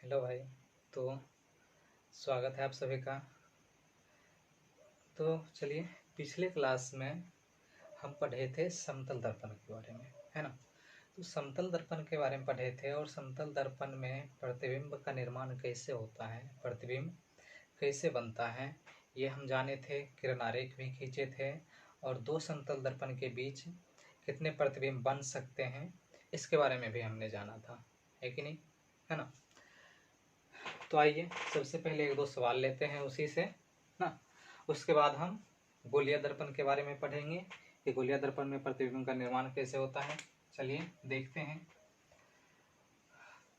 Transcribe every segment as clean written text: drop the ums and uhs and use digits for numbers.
Hello भाई। तो स्वागत है आप सभी का। तो चलिए, पिछले क्लास में हम पढ़े थे समतल दर्पण के बारे में, है ना। तो समतल दर्पण के बारे में पढ़े थे और समतल दर्पण में प्रतिबिंब का निर्माण कैसे होता है, प्रतिबिंब कैसे बनता है, ये हम जाने थे। किरण आरेख भी खींचे थे और दो समतल दर्पण के बीच कितने प्रतिबिंब बन सकते हैं इसके बारे में भी हमने जाना था, है कि नहीं, है ना। तो आइए सबसे पहले एक दो सवाल लेते हैं उसी से ना। उसके बाद हम गोलीय दर्पण के बारे में पढ़ेंगे कि गोलीय दर्पण में प्रतिबिंब का निर्माण कैसे होता है। चलिए देखते हैं।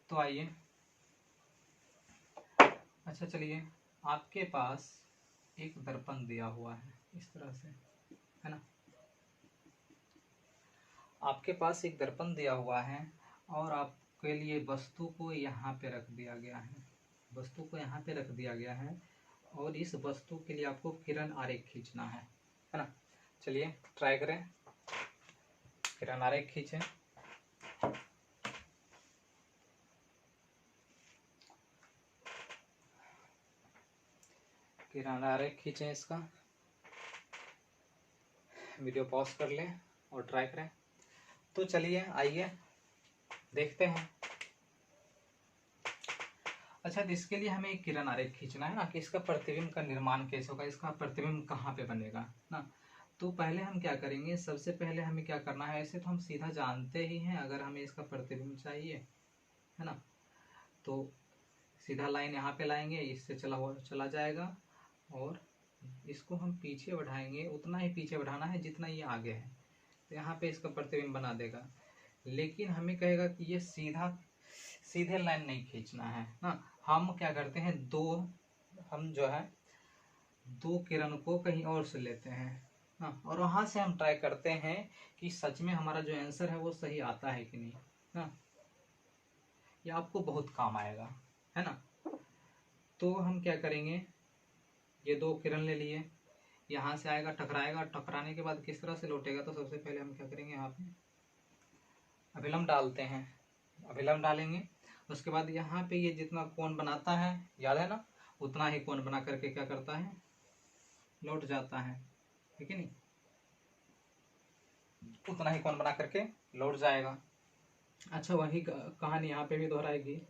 तो आइए, अच्छा चलिए, आपके पास एक दर्पण दिया हुआ है इस तरह से, है ना। आपके पास एक दर्पण दिया हुआ है और आपके लिए वस्तु को यहाँ पे रख दिया गया है, वस्तु को यहाँ पे रख दिया गया है और इस वस्तु के लिए आपको किरण आरेख खींचना है ना। चलिए ट्राई करें, किरण आरेख खींचें। किरण आरेख खींचें, इसका वीडियो पॉज कर लें और ट्राई करें। तो चलिए आइए देखते हैं। अच्छा, तो इसके लिए हमें एक किरण आरेख खींचना है ना कि इसका प्रतिबिंब का निर्माण कैसे होगा, इसका प्रतिबिंब कहाँ पे बनेगा ना। तो पहले हम क्या करेंगे, सबसे पहले हमें क्या करना है, ऐसे तो हम सीधा जानते ही हैं अगर हमें इसका प्रतिबिंब चाहिए, है ना। तो सीधा लाइन यहाँ पे लाएंगे, इससे चला जाएगा और इसको हम पीछे बढ़ाएंगे, उतना ही पीछे बढ़ाना है जितना ये आगे है, तो यहाँ पे इसका प्रतिबिंब बना देगा। लेकिन हमें कहेगा कि ये सीधे लाइन नहीं खींचना है ना। हम क्या करते हैं, हम जो है दो किरण को कहीं और से लेते हैं ना और वहां से हम ट्राई करते हैं कि सच में हमारा जो आंसर है वो सही आता है कि नहीं ना। ये आपको बहुत काम आएगा, है ना। तो हम क्या करेंगे, ये दो किरण ले लिए, यहाँ से आएगा, टकराएगा, टकराने के बाद किस तरह से लौटेगा। तो सबसे पहले हम क्या करेंगे, यहाँ पे अभिलंब डालते हैं, अभिलंब डालेंगे। उसके बाद यहाँ पे ये जितना कोण बनाता है, याद है ना, उतना ही कोण बना करके क्या करता है, लौट जाता है कि नहीं, उतना ही कोण बना करके लौट जाएगा। अच्छा, वही कहानी यहाँ पे भी दोहराएगी,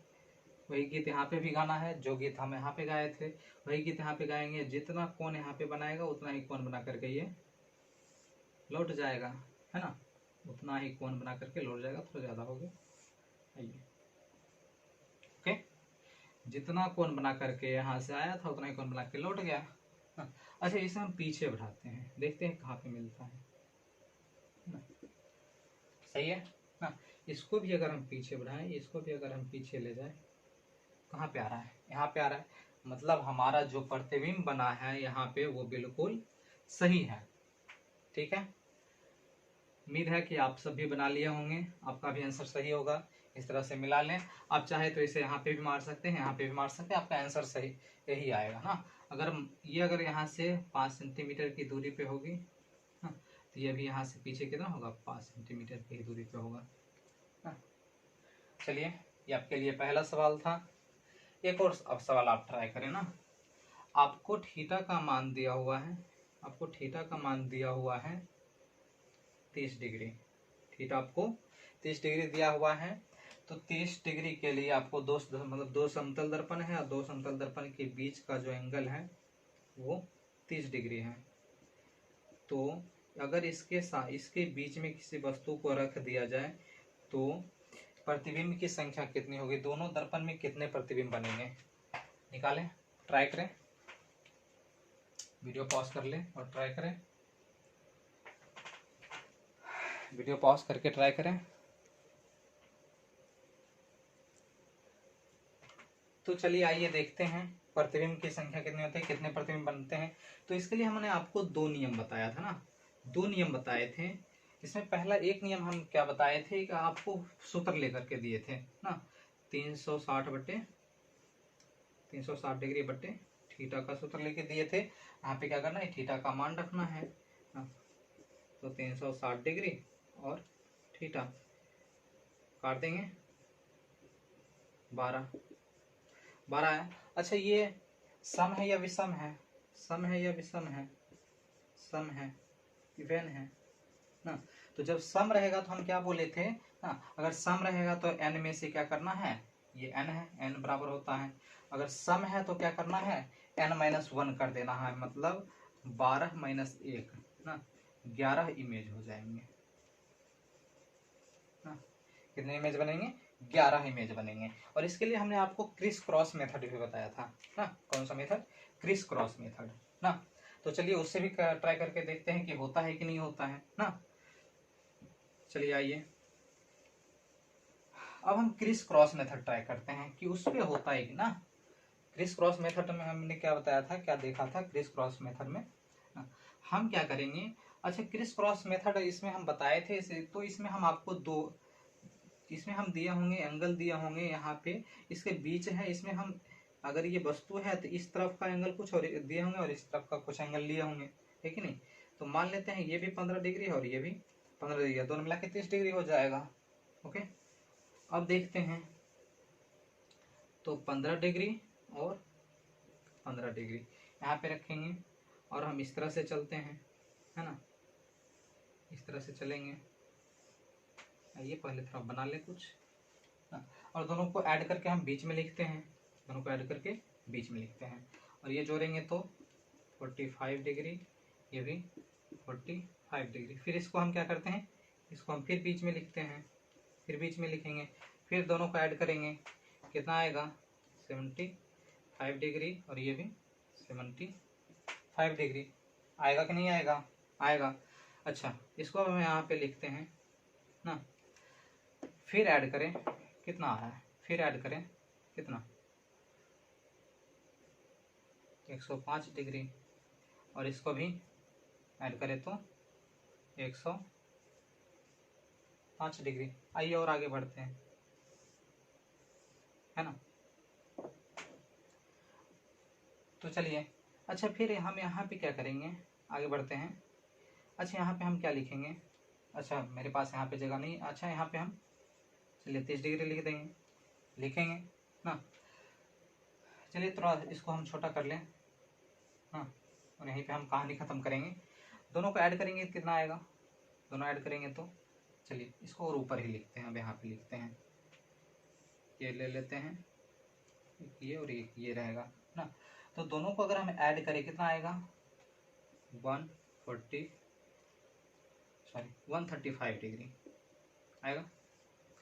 वही गीत यहाँ पे भी गाना है, जो गीत हम यहाँ पे गाए थे वही गीत यहाँ पे गाएंगे। जितना कोण यहाँ पे बनाएगा उतना ही कोण बना करके ये लौट जाएगा, है ना, उतना ही कोण बना करके लौट जाएगा। थोड़ा ज्यादा हो गया, आइए, ओके। जितना कोण बना करके यहाँ से आया था उतना ही कोण बना के लौट गया। अच्छा, इसे हम पीछे बढ़ाते हैं, देखते हैं कहाँ पे मिलता है ना? सही है ना। इसको भी अगर हम पीछे बढ़ाएं, इसको भी अगर हम पीछे ले जाए, कहाँ पे आ रहा है, यहाँ पे आ रहा है। मतलब हमारा जो प्रतिबिंब बना है यहाँ पे वो बिल्कुल सही है, ठीक है। उम्मीद है कि आप सब भी बना लिए होंगे, आपका भी आंसर सही होगा। इस तरह से मिला लें, आप चाहे तो इसे यहाँ पे भी मार सकते हैं, यहाँ पे भी मार सकते हैं, आपका आंसर सही यही आएगा ना। अगर यहाँ से 5 सेंटीमीटर की दूरी पे होगी ना, तो ये भी यहाँ से पीछे कितना होगा, 5 सेंटीमीटर की दूरी पे होगा ना। चलिए, ये आपके लिए पहला सवाल था। एक और अब सवाल आप ट्राई करें ना। आपको थीटा का मान दिया हुआ है, आपको थीटा का मान दिया हुआ है 30 डिग्री, थीटा आपको 30 डिग्री दिया हुआ है। तो 30 डिग्री के लिए आपको दो समतल दर्पण है और दो समतल दर्पण के बीच का जो एंगल है वो 30 डिग्री है। तो अगर इसके बीच में किसी वस्तु को रख दिया जाए तो प्रतिबिंब की संख्या कितनी होगी, दोनों दर्पण में कितने प्रतिबिंब बनेंगे, निकालें, ट्राई करें। वीडियो पॉज कर लें और ट्राई करें, वीडियो पॉज करके ट्राई करें। तो चलिए आइए देखते हैं प्रतिबिंब की संख्या कितनी होती है, कितने प्रतिबिंब बनते हैं। तो इसके लिए हमने आपको दो नियम बताया था ना, दो नियम बताए थे। इसमें पहला एक नियम हम क्या बताए थे कि आपको सूत्र लेकर के दिए थे ना, 360 डिग्री बट्टे थीटा का सूत्र लेके दिए थे। यहाँ पे क्या करना है, थीटा का मान रखना है ना। तो 360 डिग्री और थीटा काट देंगे 12, 12 है। अच्छा ये सम है या विषम है? सम है या विषम है? सम है, इवन है ना। तो जब सम रहेगा तो हम क्या बोले थे ना, अगर सम रहेगा तो n में से क्या करना है, ये n है, n बराबर होता है। अगर सम है तो क्या करना है, n-1 कर देना है, मतलब 12-1 ना, 11 इमेज हो जाएंगे ना। कितने इमेज बनेंगे, 11 इमेज बनेंगे। और इसके लिए हमने आपको क्रिस क्रॉस मेथड भी बताया था ना। कौन सा मेथड, क्रिस क्रॉस मेथड ना। तो चलिए उससे भी ट्राई करके देखते हैं कि होता है कि नहीं होता है ना। चलिए आइए अब हम क्रिस क्रॉस मेथड ट्राई करते हैं कि उस पे होता है कि ना। क्रिस क्रॉस मेथड में हमने क्या बताया था, क्या देखा था क्रिस क्रॉस मेथड में ना? हम क्या करेंगे, अच्छा क्रिस क्रॉस मेथड इसमें हम बताए थे इसे, तो इसमें हम आपको दो, इसमें हम दिए होंगे एंगल दिए होंगे यहाँ पे, इसके बीच है, इसमें हम अगर ये वस्तु है तो इस तरफ का एंगल कुछ और दिए होंगे और इस तरफ का कुछ एंगल लिए होंगे, है कि नहीं। तो मान लेते हैं ये भी 15 डिग्री है और ये भी 15 डिग्री है, दोनों मिला के 30 डिग्री हो जाएगा। ओके, अब देखते हैं तो 15 डिग्री और 15 डिग्री यहाँ पे रखेंगे और हम इस तरह से चलते हैं, है ना, इस तरह से चलेंगे। आइए पहले थोड़ा बना ले कुछ ना, और दोनों को ऐड करके हम बीच में लिखते हैं, दोनों को ऐड करके बीच में लिखते हैं और ये जोड़ेंगे तो 45 डिग्री, ये भी 45 डिग्री। फिर इसको हम क्या करते हैं, इसको हम फिर बीच में लिखते हैं, फिर बीच में लिखेंगे, फिर दोनों को ऐड करेंगे, कितना आएगा 75 डिग्री और ये भी 75 डिग्री। आएगा कि नहीं आएगा, आएगा। अच्छा इसको अब हम यहाँ पे लिखते हैं ना, फिर ऐड करें, कितना आ रहा है, फिर ऐड करें कितना 105 डिग्री और इसको भी ऐड करें तो 105 डिग्री। आइए और आगे बढ़ते हैं, है ना। तो चलिए अच्छा फिर हम यहाँ पे क्या करेंगे, आगे बढ़ते हैं। अच्छा यहाँ पे हम क्या लिखेंगे, अच्छा मेरे पास यहाँ पे जगह नहीं, अच्छा यहाँ पे हम चलिए 30 डिग्री लिख देंगे, लिखेंगे ना। चलिए थोड़ा इसको हम छोटा कर लें हाँ, और यहीं पे हम कहानी ख़त्म करेंगे। दोनों को ऐड करेंगे कितना आएगा, दोनों ऐड करेंगे तो चलिए इसको और ऊपर ही लिखते हैं, अब यहाँ पे लिखते हैं, ये ले लेते हैं, ये और ये रहेगा ना। तो दोनों को अगर हम ऐड करें कितना आएगा 135 डिग्री आएगा,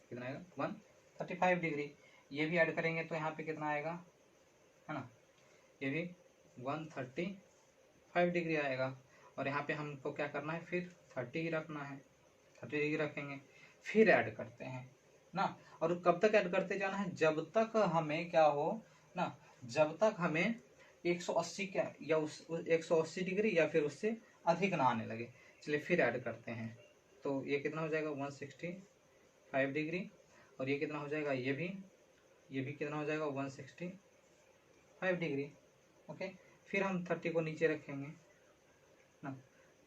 कितना आएगा 135 डिग्री। ये भी ऐड करेंगे तो यहाँ पे कितना आएगा, है ना, ये भी 135 डिग्री आएगा। और यहाँ पे हमको क्या करना है, फिर 30 ही रखना है, 30 डिग्री रखेंगे, फिर ऐड करते हैं ना। और कब तक ऐड करते जाना है, जब तक हमें क्या हो ना, जब तक हमें 180 क्या या उस 180 डिग्री या फिर उससे अधिक ना आने लगे। चलिए फिर ऐड करते हैं, तो ये कितना हो जाएगा 165 डिग्री और ये कितना हो जाएगा, ये भी कितना हो जाएगा 165 डिग्री। ओके, फिर हम 30 को नीचे रखेंगे ना।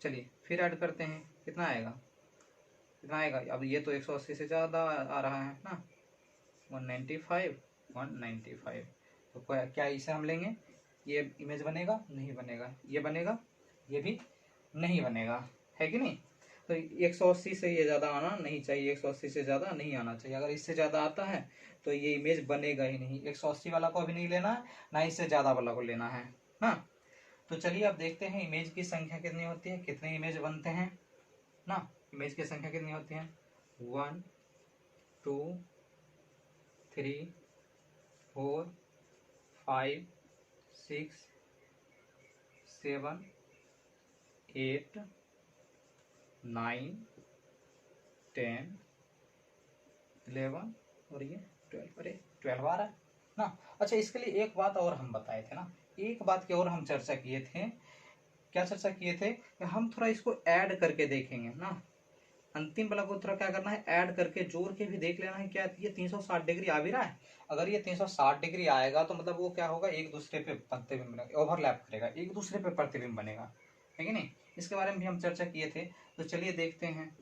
चलिए फिर ऐड करते हैं, कितना आएगा, कितना आएगा, अब ये तो 180 से ज़्यादा आ रहा है ना, 195 तो क्या इसे हम लेंगे, ये इमेज बनेगा नहीं बनेगा, ये बनेगा ये भी नहीं बनेगा, है कि नहीं। तो 180 से ये ज़्यादा आना नहीं चाहिए, 180 से ज़्यादा नहीं आना चाहिए। अगर इससे ज़्यादा आता है तो ये इमेज बनेगा ही नहीं। 180 वाला को अभी नहीं लेना है, ना इससे ज़्यादा वाला को लेना है ना। तो चलिए अब देखते हैं इमेज की संख्या कितनी होती है, कितने इमेज बनते हैं ना। इमेज की संख्या कितनी होती है, 1 2 3 4 5 6 7 8 9 10 11 और ये 12, अरे 12 आ रहा है ना। अच्छा इसके लिए एक बात और हम बताए थे ना, एक बात की और हम चर्चा किए थे, क्या चर्चा किए थे कि हम थोड़ा इसको ऐड करके देखेंगे ना। अंतिम वाला को थोड़ा क्या करना है, ऐड करके जोड़ के भी देख लेना है क्या ये 360 डिग्री आ भी रहा है। अगर ये 360 डिग्री आएगा तो मतलब वो क्या होगा, एक दूसरे पे प्रतिबिंब बनेगा, ओवरलैप करेगा, एक दूसरे पे प्रतिबिंब बनेगा, है कि नहीं। इसके बारे में भी हम चर्चा किए थे। तो चलिए देखते हैं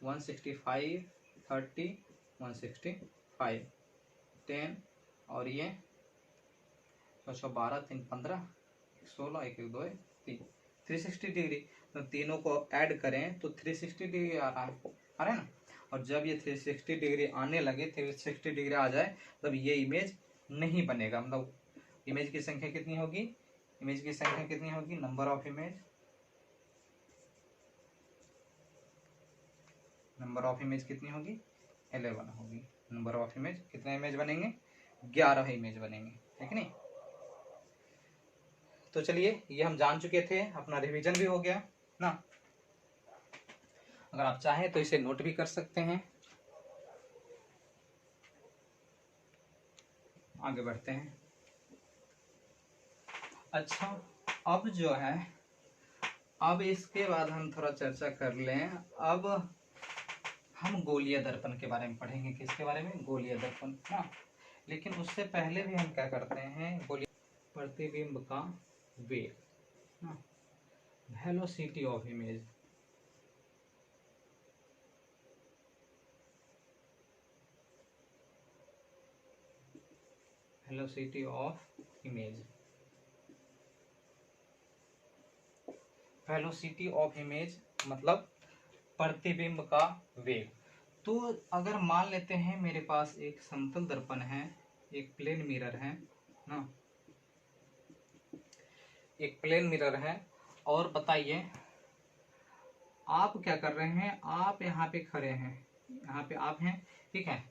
165 30 165 10 और ये तो 12 3 15 16 1 1 2 3 360 डिग्री। तो तीनों को ऐड करें तो 360 डिग्री आ रहा है ना। और जब ये 360 डिग्री आने लगे, 360 डिग्री आ जाए, तब ये इमेज नहीं बनेगा। मतलब इमेज की संख्या कितनी होगी, इमेज की संख्या कितनी होगी, number of image, number of image कितनी होगी, 11 होगी। नंबर ऑफ इमेज, कितने इमेज बनेंगे, 11 इमेज बनेंगे, ठीक नहीं। तो चलिए, ये हम जान चुके थे, अपना रिवीजन भी हो गया ना। अगर आप चाहें तो इसे नोट भी कर सकते हैं। आगे बढ़ते हैं। अच्छा, अब जो है, अब इसके बाद हम थोड़ा चर्चा कर लें। अब हम गोलीय दर्पण के बारे में पढ़ेंगे। किसके बारे में, गोलीय दर्पण ना। लेकिन उससे पहले भी हम क्या करते हैं, गोलीय प्रतिबिंब का वेग ना, velocity of image, velocity of image, velocity of image मतलब प्रतिबिंब का वेग। तो अगर मान लेते हैं मेरे पास एक समतल दर्पण है, एक प्लेन मिरर है ना, एक प्लेन मिरर है, और बताइए आप क्या कर रहे हैं, आप यहाँ पे खड़े हैं, यहाँ पे आप हैं, ठीक है,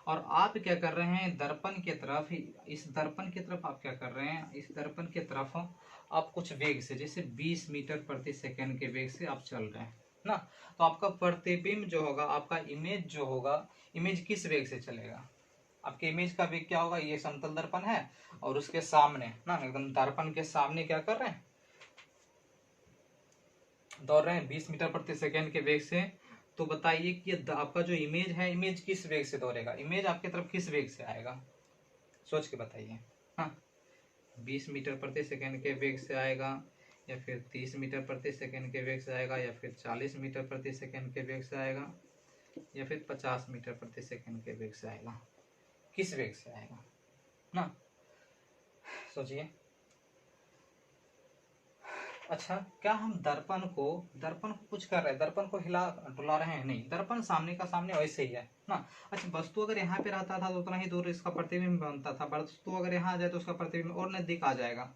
और आप क्या कर रहे हैं, दर्पण की तरफ, इस दर्पण की तरफ आप क्या कर रहे हैं, इस दर्पण की तरफ आप कुछ वेग से, जैसे 20 मीटर प्रति सेकंड के वेग से आप चल रहे हैं ना। तो आपका प्रतिबिंब जो होगा, आपका इमेज जो होगा, इमेज किस वेग से चलेगा, आपके इमेज का वेग क्या होगा, ये समतल दर्पण है और उसके सामने ना, एकदम दर्पण के सामने क्या कर रहे हैं, दौड़ रहे हैं 20 मीटर प्रति सेकंड के वेग से। तो बताइए कि आपका जो इमेज है, इमेज किस वेग से दौड़ेगा, इमेज आपके तरफ किस वेग से आएगा, सोच के बताइए। हाँ, 20 मीटर प्रति सेकंड के वेग से आएगा, या फिर 30 मीटर प्रति सेकंड के वेग से आएगा, या फिर 40 मीटर प्रति सेकंड के वेग से आएगा, या फिर 50 मीटर प्रति सेकंड के वेग से आएगा, किस वेग से आएगा ना, सोचिए। अच्छा, क्या हम दर्पण को कुछ कर रहे हैं, दर्पण को हिला डुला रहे हैं, नहीं, दर्पण सामने का सामने वैसे ही है ना। अच्छा, वस्तु अगर यहाँ पे रहता था तो उतना ही दूर इसका प्रतिबिंब बनता था, वस्तु अगर यहाँ आ जाए तो उसका प्रतिबिंब और नजदीक आ जाएगा,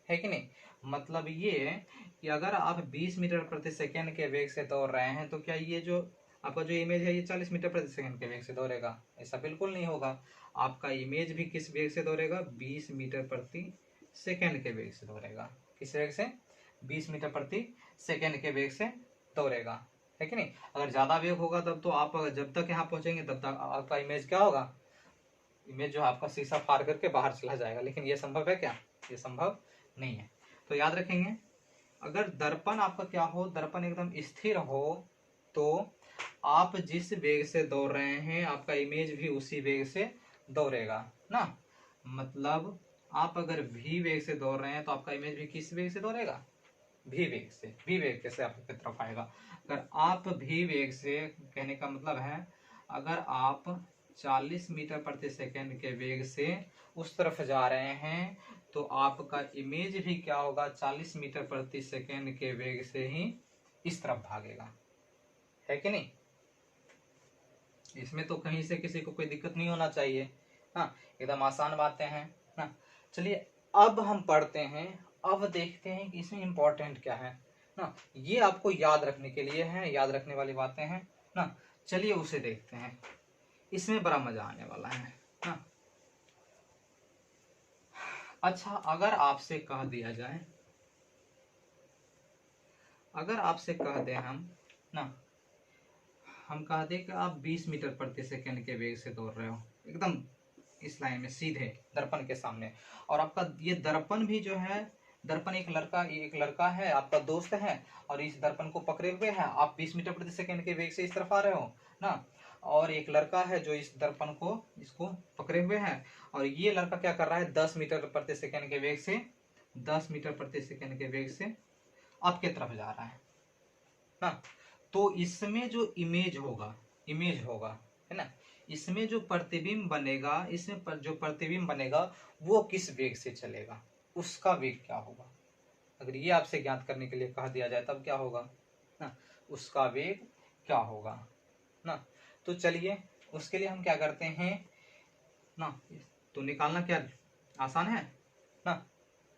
है कि नहीं। मतलब ये कि अगर आप 20 मीटर प्रति सेकेंड के वेग से दौड़ रहे हैं, तो क्या ये जो आपका जो इमेज है, ये 40 मीटर प्रति सेकंड के वेग से दौड़ेगा, ऐसा बिल्कुल नहीं होगा। आपका इमेज भी किस वेग से दौड़ेगा, 20 मीटर प्रति सेकंड के वेग से दौड़ेगा, किस वेग से, 20 मीटर प्रति सेकेंड के वेग से दौड़ेगा, है कि नहीं। अगर ज्यादा वेग होगा तब तो आप जब तक यहाँ पहुंचेंगे तब तक आपका इमेज क्या होगा, इमेज जो आपका शीशा फाड़ करके बाहर चला जाएगा। लेकिन ये संभव है क्या, ये संभव नहीं है। तो याद रखेंगे, अगर दर्पण आपका क्या हो, दर्पण एकदम स्थिर हो, तो आप जिस वेग से दौड़ रहे हैं, आपका इमेज भी उसी वेग से दौड़ेगा ना। मतलब आप अगर भी वेग से दौड़ रहे हैं तो आपका इमेज भी किस वेग से दौड़ेगा, भी वेग से, भी वेग से आपकी तरफ आएगा। अगर आप भी वेग से, कहने का मतलब है, अगर आप 40 मीटर प्रति सेकंड के वेग से उस तरफ जा रहे हैं, तो आपका इमेज भी क्या होगा, 40 मीटर प्रति सेकंड के वेग से ही इस तरफ भागेगा, है कि नहीं। इसमें तो कहीं से किसी को कोई दिक्कत नहीं होना चाहिए। हाँ, एकदम आसान बातें हैं ना। चलिए, अब हम पढ़ते हैं, अब देखते हैं कि इसमें इम्पोर्टेंट क्या है ना। ये आपको याद रखने के लिए है, याद रखने वाली बातें हैं ना। चलिए उसे देखते हैं, इसमें बड़ा मजा आने वाला है ना। अच्छा, अगर आपसे कह दिया जाए, अगर आपसे कह दे हम ना, हम कह दे कि आप 20 मीटर प्रति सेकंड के वेग से दौड़ रहे हो, एकदम इस लाइन में सीधे दर्पण के सामने, और आपका ये दर्पण भी जो है, दर्पण एक लड़का है, आपका दोस्त है, और इस दर्पण को पकड़े हुए है, आप 20 मीटर प्रति सेकंड के वेग से इस तरफ आ रहे हो ना, और एक लड़का है जो इस दर्पण को, इसको पकड़े हुए है, और ये लड़का क्या कर रहा है, 10 मीटर प्रति सेकंड के वेग से, 10 मीटर प्रति सेकंड के वेग से आपके तरफ जा रहा है ना। तो इसमें जो इमेज होगा, है ना, इसमें जो प्रतिबिंब बनेगा, इसमें जो प्रतिबिंब बनेगा वो किस वेग से चलेगा, उसका वेग क्या होगा। अगर ये आपसे ज्ञात करने के लिए कह दिया जाए तब क्या होगा ना, उसका वेग क्या होगा ना। तो चलिए उसके लिए हम क्या करते हैं ना, तो निकालना क्या आसान है ना,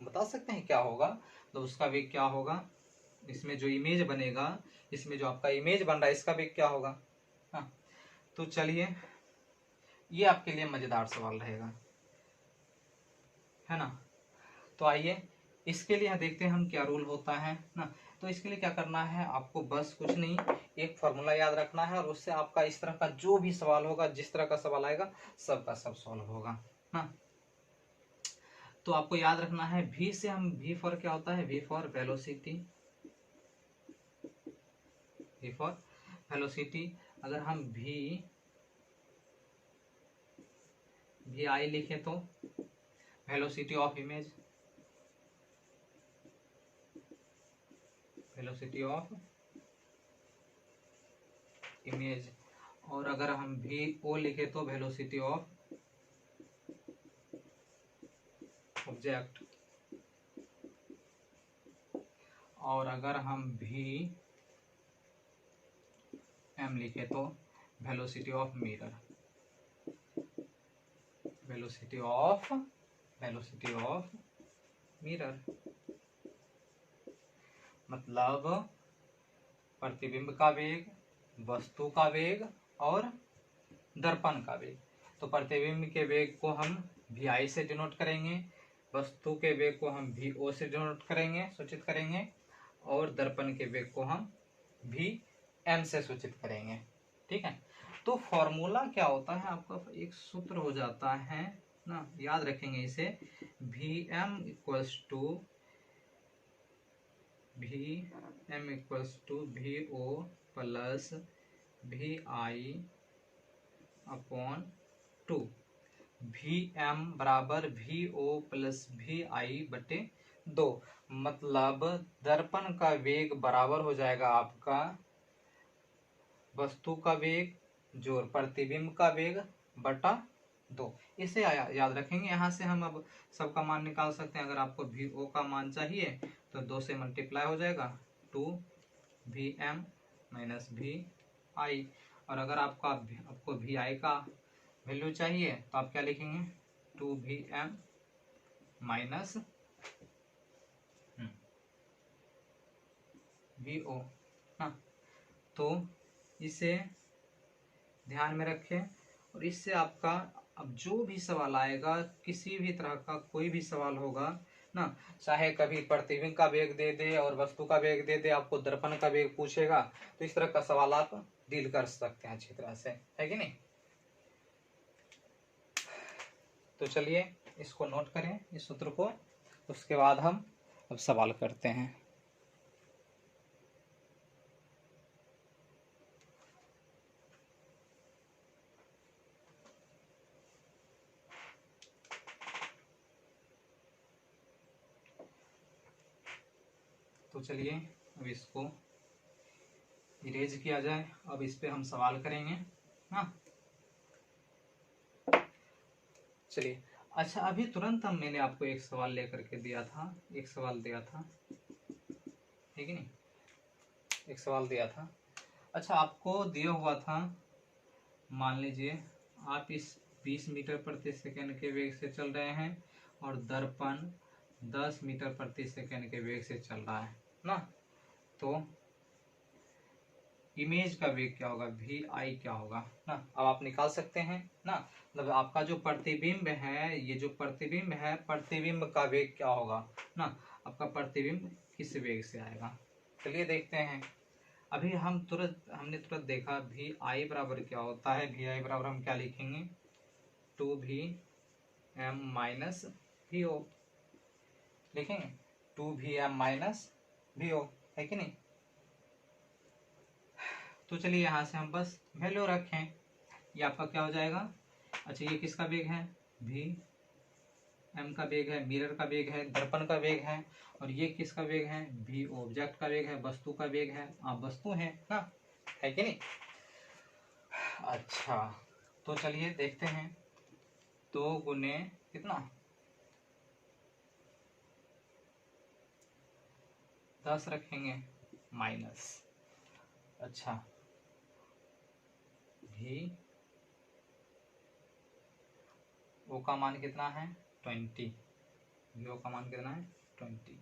बता सकते हैं क्या होगा। तो उसका वेग क्या होगा, इसमें जो इमेज बनेगा, इसमें जो आपका इमेज बन रहा है इसका वेग क्या होगा ना। तो चलिए ये आपके लिए मजेदार सवाल रहेगा, है ना। तो आइए इसके लिए देखते हैं हम क्या रूल होता है ना। तो इसके लिए क्या करना है आपको, बस कुछ नहीं, एक फॉर्मूला याद रखना है और उससे आपका इस तरह का जो भी सवाल होगा, जिस तरह का सवाल आएगा सबका सब सॉल्व होगा ना। तो आपको याद रखना है v से हम, v फॉर क्या होता है, v for velocity, v for velocity. अगर हम वी आई लिखे तो velocity of image, velocity of image. और अगर हम वी ओ लिखे तो वेलोसिटी ऑफ ऑब्जेक्ट। और अगर हम वी एम लिखे तो velocity of mirror, velocity of mirror. मतलब प्रतिबिंब का वेग, वस्तु का वेग और दर्पण का वेग। तो प्रतिबिंब के वेग को हम वी आई से डिनोट करेंगे, वस्तु के वेग को हम वी ओ से डिनोट करेंगे, सूचित करेंगे, और दर्पण के वेग को हम वी एम से सूचित करेंगे। ठीक है। तो फॉर्मूला क्या होता है आपका, एक सूत्र हो जाता है ना, याद रखेंगे इसे, V M equals to V O plus V I upon 2। V M बराबर V O plus V I बटे 2। मतलब दर्पण का वेग बराबर हो जाएगा आपका वस्तु का वेग जोड़ प्रतिबिंब का वेग बटा 2। इसे याद रखेंगे। यहाँ से हम अब सबका मान निकाल सकते हैं। अगर आपको वी ओ का मान चाहिए तो 2 से मल्टीप्लाई हो जाएगा, 2 वी एम माइनस वी आई। और अगर आपको वी आई का वैल्यू चाहिए तो आप क्या लिखेंगे, 2 V M minus V O ना। तो इसे ध्यान में रखें। और इससे आपका अब जो भी सवाल आएगा, किसी भी तरह का कोई भी सवाल होगा ना, चाहे कभी प्रतिबिंब का वेग दे दे और वस्तु का वेग दे दे, आपको दर्पण का वेग पूछेगा, तो इस तरह का सवाल आप डील कर सकते हैं अच्छी तरह से, है कि नहीं। तो चलिए इसको नोट करें, इस सूत्र को, उसके बाद हम अब सवाल करते हैं। तो चलिए अब इसको इरेज किया जाए। अब इस पे हम सवाल करेंगे। हाँ चलिए। अच्छा अभी तुरंत हम, मैंने आपको एक सवाल लेकर के दिया था, एक सवाल दिया था, ठीक है नहीं, एक सवाल दिया था। अच्छा आपको दिया हुआ था, मान लीजिए आप इस 20 मीटर प्रति सेकंड के वेग से चल रहे हैं और दर्पण 10 मीटर प्रति सेकंड के वेग से चल रहा है ना। तो इमेज का वेग क्या होगा, वी आई क्या होगा ना। अब आप निकाल सकते हैं ना। मतलब आपका जो प्रतिबिंब है, ये जो प्रतिबिंब है, प्रतिबिंब का वेग क्या होगा ना। आपका प्रतिबिंब किस वेग से आएगा, चलिए देखते हैं। अभी हमने तुरंत देखा वी आई बराबर क्या होता है। वी आई बराबर हम क्या लिखेंगे, 2 V M minus V O लिखेंगे, 2 V M minus V O, है कि नहीं। तो चलिए यहाँ से हम बस वैल्यू रखें, ये आपका क्या हो जाएगा। अच्छा ये किसका वेग है, वी एम का वेग है, मिरर का वेग है, दर्पण का वेग है। और ये किसका वेग है, वी ऑब्जेक्ट का वेग है, वस्तु का वेग है। आप वस्तु है ना, है कि नहीं। अच्छा तो चलिए देखते हैं, 2 गुने कितना 10 रखेंगे माइनस, अच्छा भी ओ का मान कितना है 20, भी ओ का मान कितना है 20,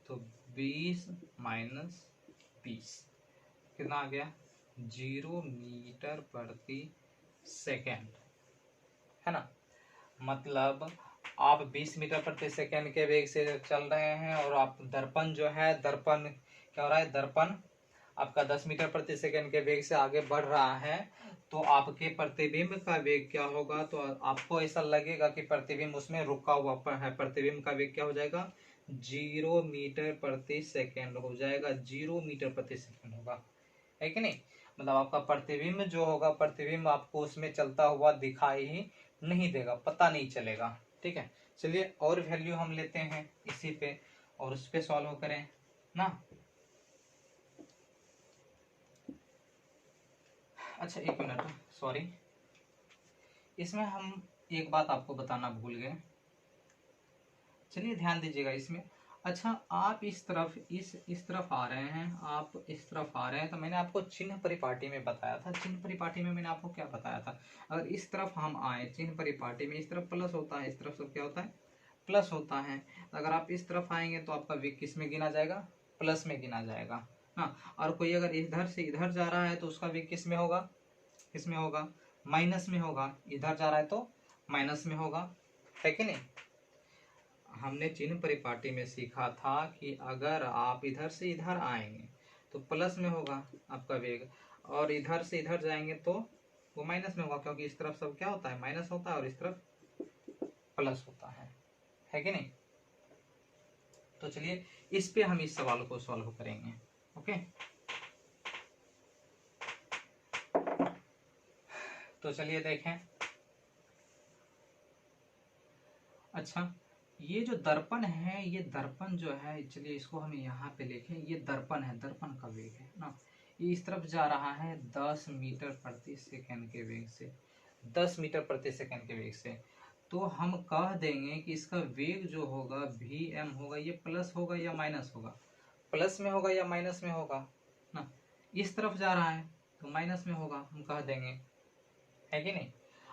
तो 20 माइनस 20 कितना आ गया 0 मीटर प्रति सेकेंड, है ना। मतलब आप 20 मीटर प्रति सेकेंड के वेग से चल रहे हैं और आप दर्पण जो है, दर्पण क्या हो रहा है, दर्पण आपका 10 मीटर प्रति सेकेंड के वेग से आगे बढ़ रहा है, तो आपके प्रतिबिंब का वेग क्या होगा, तो आपको ऐसा लगेगा कि प्रतिबिंब उसमें रुका हुआ है, प्रतिबिंब का वेग क्या हो जाएगा 0 मीटर प्रति सेकेंड हो जाएगा, 0 मीटर प्रति सेकेंड होगा, है कि नहीं। मतलब आपका प्रतिबिंब जो होगा, प्रतिबिंब आपको उसमें चलता हुआ दिखाई ही नहीं देगा, पता नहीं चलेगा, ठीक है। चलिए और वैल्यू हम लेते हैं इसी पे और उस पे सॉल्व करें ना। अच्छा एक मिनट, सॉरी, इसमें हम एक बात आपको बताना भूल गए, चलिए ध्यान दीजिएगा इसमें। अच्छा आप इस तरफ इस तरफ आ रहे हैं, आप इस तरफ आ रहे हैं, तो मैंने आपको चिन्ह परिपाटी में बताया था, चिन्ह परिपाटी में मैंने आपको क्या बताया था, अगर इस तरफ हम आए चिन्ह परिपाटी में, इस तरफ प्लस होता है, इस तरफ सब क्या होता है प्लस होता है, अगर आप इस तरफ आएंगे तो आपका वेग किस में गिना जाएगा, प्लस में गिना जाएगा ना। और कोई अगर इधर से इधर जा रहा है तो उसका वेग किस में होगा, किस में होगा माइनस में होगा, इधर जा रहा है तो माइनस में होगा, है कि नहीं। हमने चिन्ह परिपाटी में सीखा था कि अगर आप इधर से इधर आएंगे तो प्लस में होगा आपका वेग, और इधर से इधर जाएंगे तो वो माइनस में होगा, क्योंकि इस तरफ सब क्या होता है माइनस होता है और इस तरफ प्लस होता है कि नहीं। तो चलिए इस पे हम इस सवाल को सॉल्व करेंगे, ओके। तो चलिए देखें, अच्छा ये जो दर्पण है, ये दर्पण जो है, चलिए इसको हम यहाँ पे लिखें, ये दर्पण है, दर्पण का वेग है ना, ये इस तरफ जा रहा है 10 मीटर प्रति सेकंड के वेग से, 10 मीटर प्रति सेकंड के वेग से, तो हम कह देंगे कि इसका वेग जो होगा भी एम होगा, ये प्लस होगा या माइनस होगा, प्लस में होगा या माइनस में होगा ना, इस तरफ जा रहा है तो माइनस में होगा हम कह देंगे, है कि नहीं।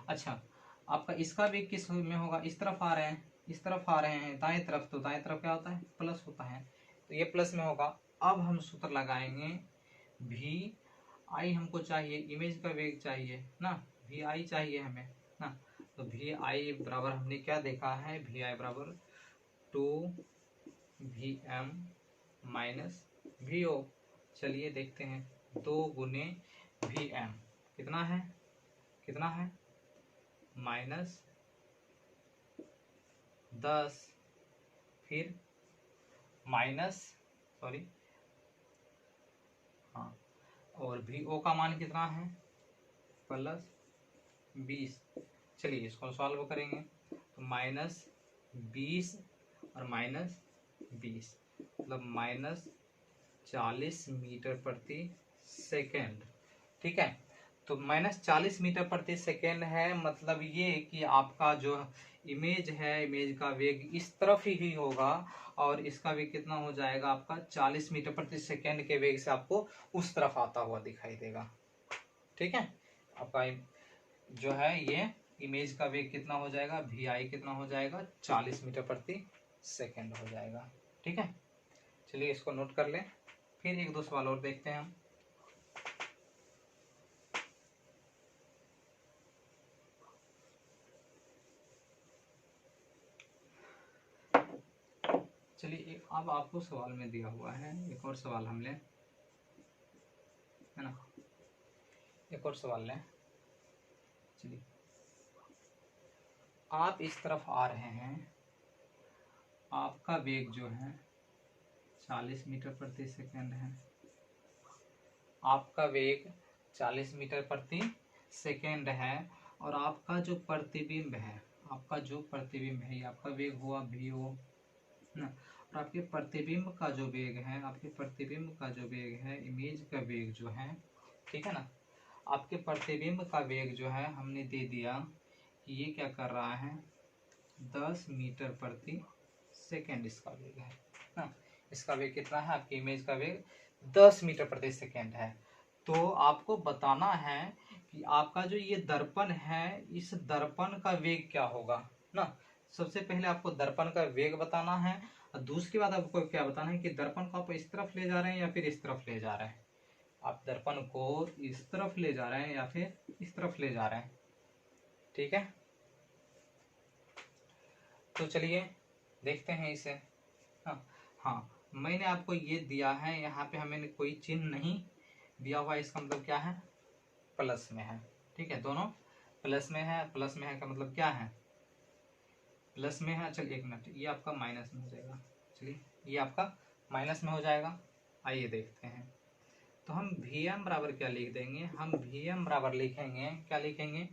अच्छा आपका इसका वेग किस में होगा, इस तरफ आ रहे हैं, इस तरफ आ रहे हैं दाएं तरफ, तो दाएं तरफ क्या होता है प्लस होता है, तो ये प्लस में होगा। अब हम सूत्र लगाएंगे, भी आई हमको चाहिए, इमेज का वेग चाहिए ना, भी आई चाहिए हमें ना, तो भी आई बराबर हमने क्या देखा है, भी आई बराबर 2 भी एम माइनस भी ओ। चलिए देखते हैं, 2 गुने भी एम कितना है, कितना है माइनस 10, फिर माइनस, सॉरी हाँ, और भी ओ का मान कितना है प्लस 20। चलिए इसको सॉल्व करेंगे, तो माइनस 20 और माइनस 20 मतलब माइनस 40 मीटर प्रति सेकेंड, ठीक है। तो माइनस 40 मीटर प्रति सेकेंड है, मतलब ये कि आपका जो इमेज है, इमेज का वेग इस तरफ ही होगा, और इसका वेग कितना हो जाएगा आपका 40 मीटर प्रति सेकेंड के वेग से आपको उस तरफ आता हुआ दिखाई देगा, ठीक है। आपका जो है ये इमेज का वेग कितना हो जाएगा, भी आई कितना हो जाएगा 40 मीटर प्रति सेकेंड हो जाएगा, ठीक है। चलिए इसको नोट कर लें, फिर एक दो सवाल और देखते हैं हम। चलिए अब आपको सवाल में दिया हुआ है, एक और सवाल हम लें, है ना, एक और सवाल लें। चलिए आप इस तरफ आ रहे हैं, आपका वेग जो है 40 मीटर प्रति सेकेंड है, आपका वेग 40 मीटर प्रति सेकेंड है, और आपका जो प्रतिबिंब है, आपका जो प्रतिबिंब है, ये आपका वेग हुआ भी ओ ना, और आपके प्रतिबिंब का जो वेग है, आपके प्रतिबिंब का जो वेग है, इमेज का वेग जो है, ठीक है ना, आपके प्रतिबिंब का वेग जो है हमने दे दिया कि ये क्या कर रहा है, 10 मीटर प्रति सेकेंड इसका वेग है ना। इसका वेग कितना है, आपकी इमेज का वेग 10 मीटर प्रति सेकेंड है। तो आपको बताना है कि आपका जो ये दर्पण है, इस दर्पण का वेग क्या होगा ना। सबसे पहले आपको दर्पण का वेग बताना है, और दूसरी बात आपको क्या बताना है कि दर्पण को आप इस तरफ ले जा रहे हैं या फिर इस तरफ ले जा रहे हैं। आप दर्पण को इस तरफ ले जा रहे हैं या फिर इस तरफ ले जा रहे हैं, ठीक है। तो चलिए देखते हैं इसे। हाँ, मैंने आपको ये दिया है, यहाँ पे हमें कोई चिन्ह नहीं दिया हुआ, इसका मतलब क्या है, प्लस में है, ठीक है। दोनों प्लस में है, प्लस में है का मतलब क्या है, प्लस में है। चलिए एक मिनट, ये आपका माइनस में हो जाएगा, चलिए ये आपका माइनस में हो जाएगा। आइए देखते हैं। तो हम Vm बराबर क्या लिख देंगे, हम Vm बराबर लिखेंगे, क्या लिखेंगे,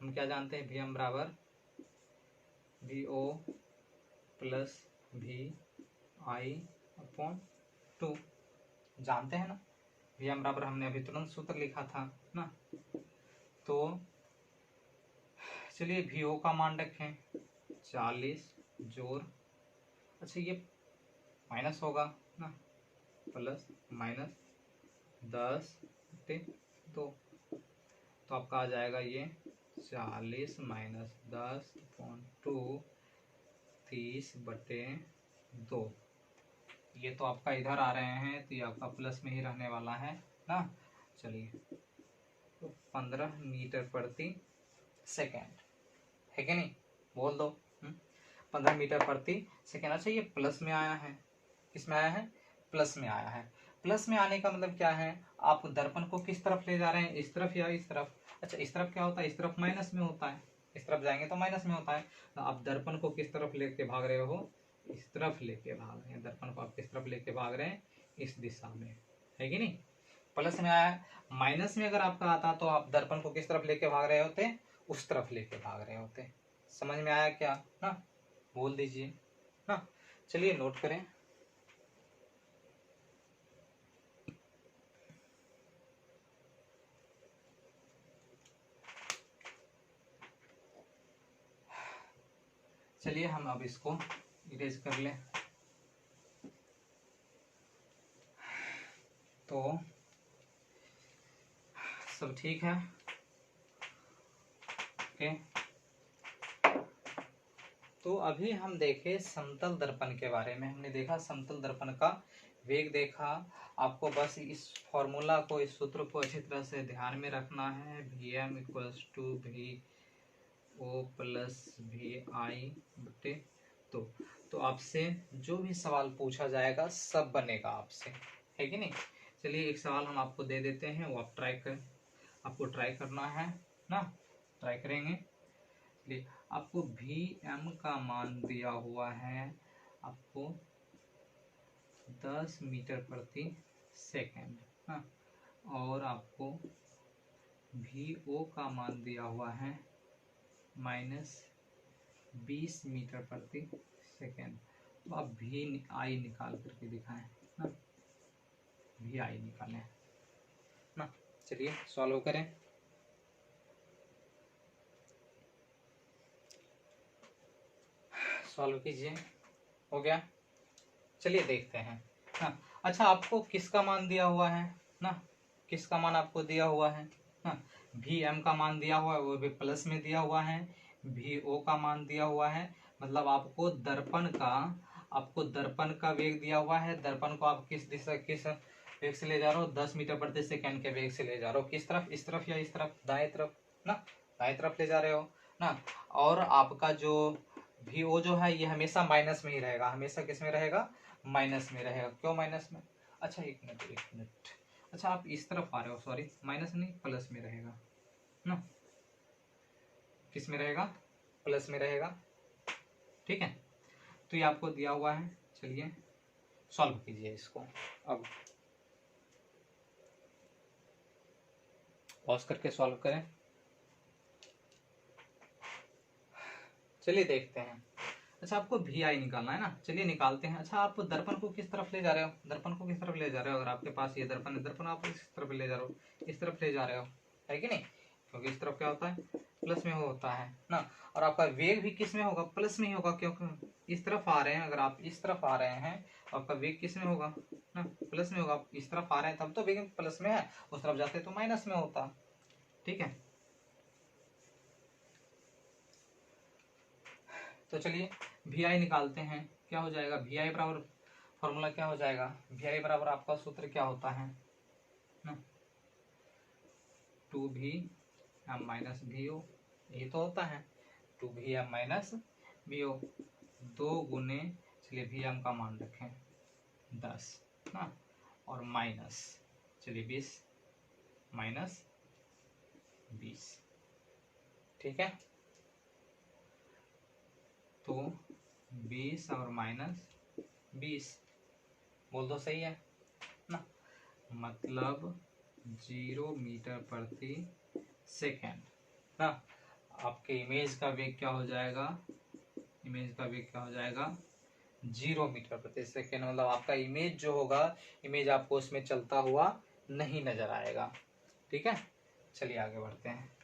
हम क्या जानते हैं, Vm बराबर VO प्लस VI अपॉन 2 जानते हैं ना। Vm बराबर हमने अभी तुरंत सूत्र लिखा था ना। तो चलिए VO का मान रखें 40 जोड़, अच्छा ये माइनस होगा ना, प्लस माइनस 10/2, तो आपका आ जाएगा ये 40 माइनस 10/2 30/2। ये तो आपका इधर आ रहे हैं, तो ये आपका प्लस में ही रहने वाला है ना। चलिए तो 15 मीटर प्रति सेकेंड है कि नहीं, बोल दो। 15 मीटर प्रति सेकेंड। अच्छा ये प्लस में आया है, किस में आया है, प्लस में आया है। प्लस में आने का मतलब क्या है, आप दर्पण को किस तरफ ले जा रहे हैं, इस तरफ या इस तरफ। अच्छा इस तरफ क्या होता है, इस तरफ माइनस में होता है, इस तरफ जाएंगे तो माइनस में होता है। तो आप दर्पण को किस तरफ लेके भाग रहे हो, इस तरफ लेके भाग रहे हैं। दर्पण को आप किस तरफ लेके भाग रहे हैं, इस दिशा में, है कि नहीं। प्लस में आया है, माइनस में अगर आपका आता तो आप दर्पण को किस तरफ लेके भाग रहे होते, उस तरफ लेके भाग रहे होते। समझ में आया क्या ना, बोल दीजिए ना। चलिए नोट करें। चलिए हम अब इसको इरेज कर लें। तो सब ठीक है, ओके। तो अभी हम देखे समतल दर्पण के बारे में, हमने देखा समतल दर्पण का वेग देखा। आपको बस इस फॉर्मूला को, इस सूत्र को अच्छी तरह से ध्यान में रखना है। Vm equals to VO plus VI/2। तो आपसे जो भी सवाल पूछा जाएगा सब बनेगा आपसे, है कि नहीं। चलिए एक सवाल हम आपको दे देते हैं, वो आप ट्राई कर, आपको ट्राई करना है ना, ट्राई करेंगे। चलिए आपको Vm का मान दिया हुआ है, आपको 10 मीटर प्रति सेकेंड, हाँ, और आपको VO का मान दिया हुआ है -20 मीटर प्रति सेकेंड। तो आप VI निकाल करके दिखाएं ना, VI निकालें ना। चलिए सॉल्व करें। सॉल्व कीजिए, हो गया। चलिए देखते हैं ना। अच्छा आपको किसका मान दिया हुआ है ना, किसका मान आपको दिया हुआ है ना, Vm का मान दिया हुआ है, वो भी प्लस में दिया हुआ है। VO का मान दिया हुआ है, मतलब आपको दर्पण का वेग दिया हुआ है। दर्पण को आप किस दिशा, किस वेग से ले जा रहे हो, 10 मीटर प्रति सेकेंड के वेग से ले जा रहे हो। किस तरफ, इस तरफ या इस तरफ, दाएं तरफ ना, दाएं तरफ ले जा रहे हो ना। और आपका जो VO जो है ये हमेशा माइनस में ही रहेगा, हमेशा किस में रहेगा, माइनस में रहेगा। क्यों माइनस में, अच्छा एक मिनट, अच्छा आप इस तरफ आ रहे हो, सॉरी माइनस नहीं प्लस में रहेगा ना, किस में रहेगा, प्लस में रहेगा, ठीक है। तो ये आपको दिया हुआ है। चलिए सॉल्व कीजिए इसको। अब पॉज करके सॉल्व करें। चलिए देखते हैं। अच्छा आपको VI निकालना है ना, चलिए निकालते हैं। अच्छा आप दर्पण को किस तरफ ले जा रहे हो, दर्पण को किस तरफ ले जा रहे हो, अगर आपके पास ये दर्पण है, दर्पण आप इस तरफ ले जा रहे हो, इस तरफ ले जा रहे हो, है कि नहीं, क्योंकि इस तरफ क्या होता है, प्लस में होता है ना। और आपका वेग भी किस में होगा, प्लस में ही होगा, क्योंकि इस तरफ आ रहे हैं, अगर आप इस तरफ आ रहे हैं आपका वेग किस में होगा ना, प्लस में होगा। आप इस तरफ आ रहे हैं तब तो वेग प्लस में है, उस तरफ जाते तो माइनस में होता। ठीक है, तो चलिए वी आई निकालते हैं। क्या हो जाएगा, वी आई बराबर, फॉर्मूला क्या हो जाएगा, वी आई बराबर आपका सूत्र क्या होता है ना, 2v m माइनस वी ओ, यही तो होता है 2v m माइनस वी ओ, 2 गुने, चलिए वी एम का मान रखें 10 ना, और माइनस, चलिए 20 माइनस 20, ठीक है। तो 20 और माइनस 20, बोल दो सही है ना, मतलब 0 मीटर प्रति सेकेंड ना। आपके इमेज का वेग क्या हो जाएगा, इमेज का वेग क्या हो जाएगा 0 मीटर प्रति सेकेंड, मतलब आपका इमेज जो होगा, इमेज आपको उसमें चलता हुआ नहीं नजर आएगा। ठीक है, चलिए आगे बढ़ते हैं।